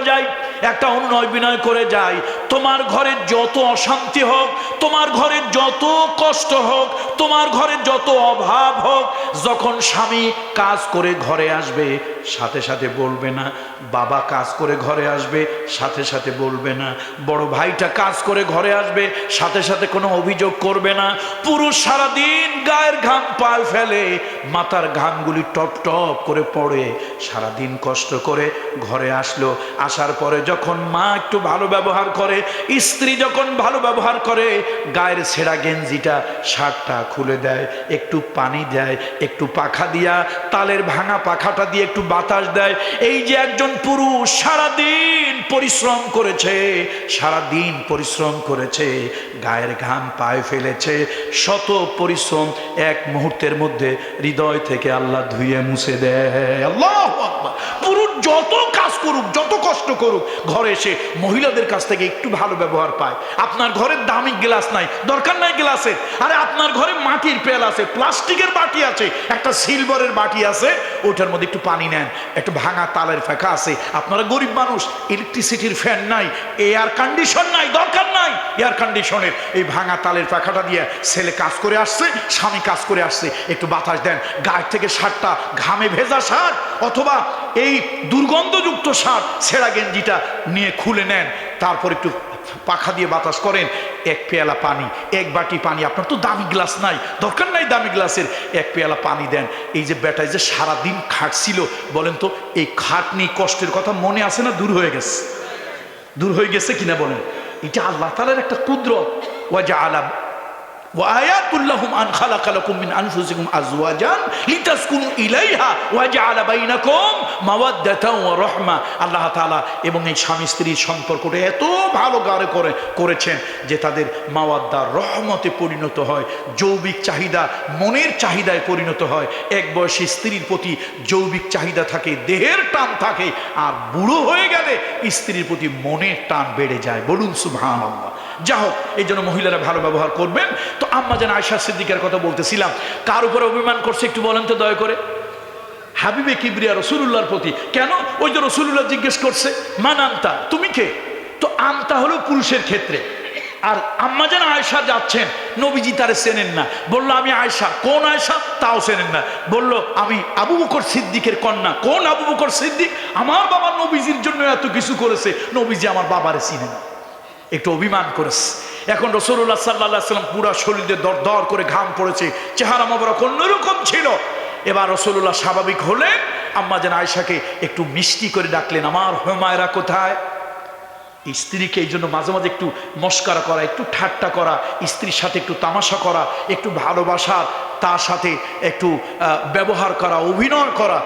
যাই, একটা অনুনয় বিনয় করে যাই। তোমার ঘরে যত অশান্তি হোক, তোমার ঘরে যত কষ্ট হোক, তোমার ঘরে যত অভাব হোক, যখন স্বামী কাজ করে ঘরে আসবে সাথে সাথে বলবে না, বাবা কাজ করে ঘরে আসবে সাথে সাথে বলবে না, বড় ভাইটা কাজ করে ঘরে আসবে সাথে সাথে কোনো অভিযোগ করবে না। পুরুষ সারাদিন গায়ের ঘাম পায়ে ফেলে, মাথার ঘামগুলি টপ টপ করে পড়ে, সারাদিন কষ্ট করে ঘরে আসলো, আসার পরে যখন মা একটু ভালো ব্যবহার করে, স্ত্রী যখন ভালো ব্যবহার করে, গায়ের ছেঁড়া গেঞ্জিটা শার্টটা খুলে দেয়, একটু পানি দেয়, একটু পাখা দিয়া তালের ভাঙা পাখাটা দিয়ে একটু বাতাস দেয়। এই যে একজন পুরুষ সারাদিন পরিশ্রম করেছে, সারাদিন পরিশ্রম করেছে, গায়ের ঘাম পায়ে ফেলেছে, শত পরিশ্রম এক মুহূর্তের মধ্যে হৃদয় থেকে আল্লাহ ধুয়ে মুছে দেয়। আল্লাহু আকবার। পুরুষ যত কাজ করুক, যত কষ্ট করুক, ঘরে এসে মহিলাদের কাছ থেকে একটু ভালো ব্যবহার পায়। আপনার ঘরে দামি গ্লাস নাই, দরকার নাই গ্লাসের, আরে আপনার ঘরে মাটির পেল আছে, প্লাস্টিকের বাটি আছে, একটা সিলভারের বাটি আছে, ওটার মধ্যে একটু পানি নেন, একটু ভাঙা তালের ফাঁকা আছে। আপনারা গরিব মানুষ, ইলেকট্রিসিটির ফ্যান নাই, এয়ার কন্ডিশন নাই, দরকার নাই এয়ার কন্ডিশনের। এই ভাঙা তালের পাখাটা দিয়ে ছেলে কাজ করে আসছে, স্বামী কাজ করে আসছে, একটু বাতাস দেন, গায়ের থেকে শার্টটা ঘামে ভেজা শার্ট অথবা এই দুর্গন্ধযুক্ত শার্ট ছেঁড়া গেঞ্জিটা নিয়ে খুলে নেন, তারপর একটু পাখা দিয়ে বাতাস করেন, এক পেয়ালা পানি, এক বাটি পানি, আপনার তো দামি গ্লাস নাই, দরকার নাই দামি গ্লাসের, এক পেয়ালা পানি দেন। এই যে বেটায় যে সারাদিন খাটছিল, বলেন তো এই খাটনি কষ্টের কথা মনে আছে না দূর হয়ে গেছে? দূর হয়ে গেছে কিনা বলেন? এটা আল্লাহ তাআলার একটা কুদরত। ওয়াজআলা وآيات لهم أن خلق لكم من أنفسكم أزواجا لتسكنوا إليها وجعل بينكم مودة ورحمة। আল্লাহ তাআলা এবং এই স্বামী স্ত্রীর সম্পর্কটা এত ভালো করেছেন যে তাদের মাওয়াদ্দা রহমতে পরিণত হয়, যৌবিক চাহিদা মনের চাহিদায় পরিণত হয়। এক বয়সী স্ত্রীর প্রতি যৌবিক চাহিদা থাকে, দেহের টান থাকে, আর বুড়ো হয়ে গেলে স্ত্রীর প্রতি মনের টান বেড়ে যায়। বলুন সুবহানাল্লাহ। যা হোক, এই জন্য মহিলারা ভালো ব্যবহার করবেন। তো আম্মা জান আয়েশা সিদ্দিকার কথা বলতেছিলাম, কার উপরে অভিমান করছে একটু বলেন তো দয়া করে? হাবিবে কিবরিয়া রাসূলুল্লাহর প্রতি। কেন? ওই যে রাসূলুল্লাহ জিজ্ঞেস করছে, মান আনতা, তুমি কে? তো আনতা হলো পুরুষের ক্ষেত্রে, আর আম্মা জান আয়েশা যাচ্ছেন, নবীজি তারে চেনেন না, বলল আমি আয়েশা। কোন আয়েশা? তাও চেনেন না। বলল আমি আবু বকর সিদ্দিকের কন্যা। কোন আবু বকর সিদ্দিক? আমার বাবা নবীজির জন্য এত কিছু করেছে, নবীজি আমার বাবারে চিনে না। একটু অভিমান করেছে। এখন রাসূলুল্লাহ সাল্লাল্লাহু আলাইহি ওয়াসাল্লাম পুরা শরীরে দরদর করে ঘাম পড়েছে, চেহারা মোবারক অন্যরকম ছিল। এবার রাসূলুল্লাহ স্বাভাবিক হলেন, আম্মা জান আয়েশাকে একটু মিষ্টি করে ডাকলেন, আমার হুমায়রা কোথায়? স্ত্রীকে এই জন্য মাঝে মাঝে একটু মস্কারা করা, একটু ঠাট্টা করা, স্ত্রীর সাথে একটু তামাশা করা, একটু ভালোবাসা, তার সাথে একটু ব্যবহার করা, অভিনয় করা,